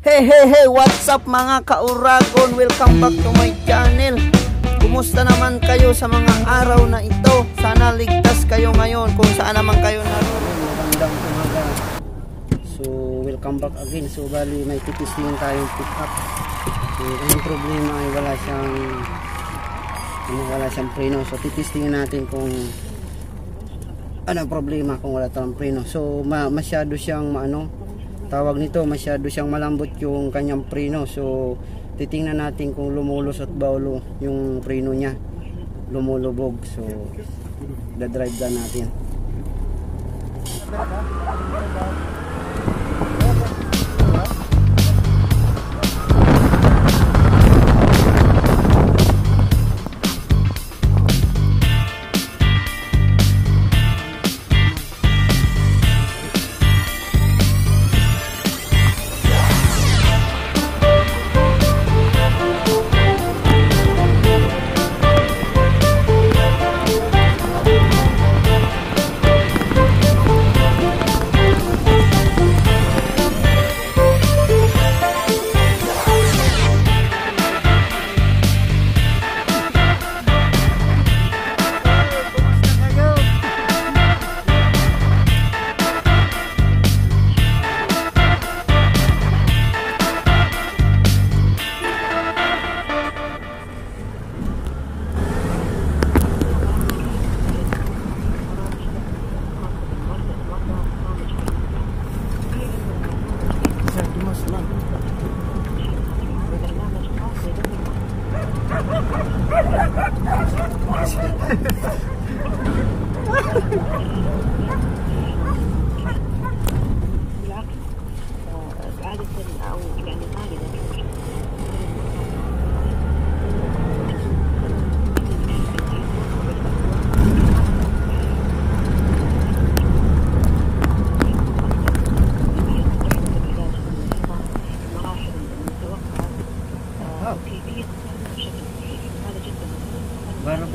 Hey, what's up mga kauragon? Welcome back to my channel. Kumusta naman kayo sa mga araw na ito? Sana ligtas kayo ngayon kung saan naman kayo naroon. Magandang umaga. So, welcome back again. So, bali may titisling tayong pick up. So, ang problema ay wala siyang preno. So, titistingin natin kung ano problema kung wala tayong preno. So, masyado siyang tawag nito, masyado siyang malambot yung kanyang preno. So titingnan natin kung lumulusot ba o yung preno niya lumulubog. So dadrive na natin.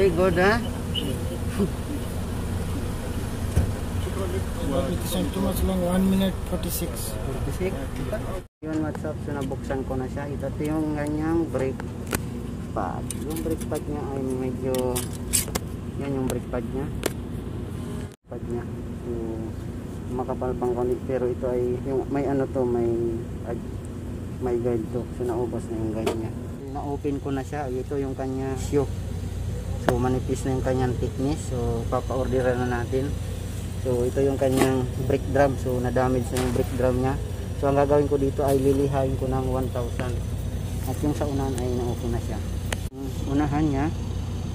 Very good, ha? Too much long, 1 minute 46. 46? Yun, what's up? So nabuksan ko na siya. Ito yung ganyang brake pad. Yung brake pad niya ay medyo yan yung brake pad niya. So makapal pang konti, pero ito ay yung may may guide to. So naubos na yung guide niya. Na-open ko na siya. Ito yung kanya yoke. So manipis na yung kanyang thickness. So papa-orderan na natin. So ito yung kanyang brake drum. So na-damage na yung brake drum niya. So ang gagawin ko dito ay lilihain ko ng 1,000. At yung sa unahan ay na-okay na siya. Yung unahan niya,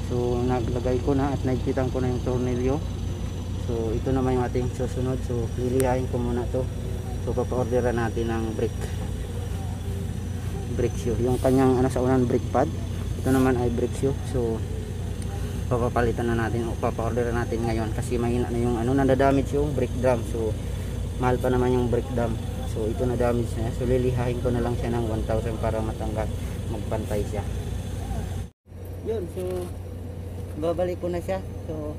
so naglagay ko na at nagpitan ko na yung tornilyo. So ito naman yung ating susunod. So lilihain ko muna to. So papa-orderan natin ng brake shoe. Yung kanyang sa unahan brake pad. Ito naman ay brake shoe. So papapalitan na natin o papa-order natin ngayon kasi mahina na yung nadadamage yung brake drum. So mahal pa naman yung brake drum. So ito na damage na. So lilihain ko na lang siya ng 1,000 para matanggal, magpantay siya. Yun, so babalik ko na siya. So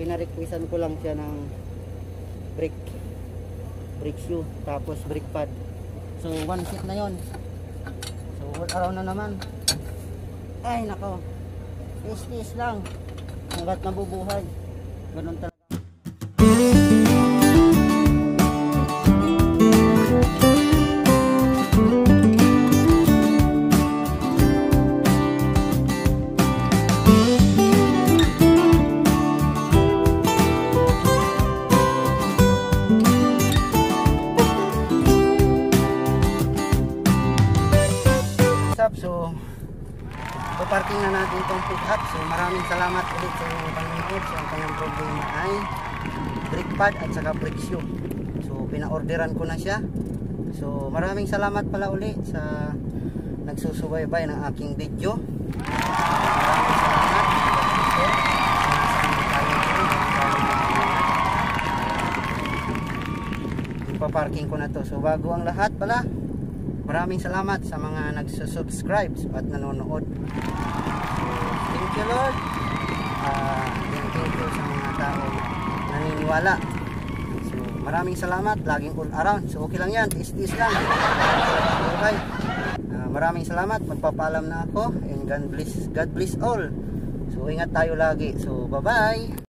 pinarequestan ko lang siya ng brake shoe tapos brake pad. So one set na yon. So all around na naman. Ay nako, is lang hanggat nabubuhay, ganun talaga. So parking na natin itong pick up. So maraming salamat ulit sa panonood. So ang kanyang problema ay brake pad at saka brake shoe. So pina-orderan ko na siya. So maraming salamat pala ulit sa nagsusubaybay ng aking video. Maraming salamat. Ipaparking ko na to. So bago ang lahat pala, maraming salamat sa mga nagsusubscribe at nanonood. Thank you Lord. Thank you sa mga tao naniniwala. So maraming salamat. Laging all around. So okay lang yan. Tiis-tiis lang. subaybay. Maraming salamat, magpapaalam na ako, and God bless all. So ingat tayo lagi. So bye bye.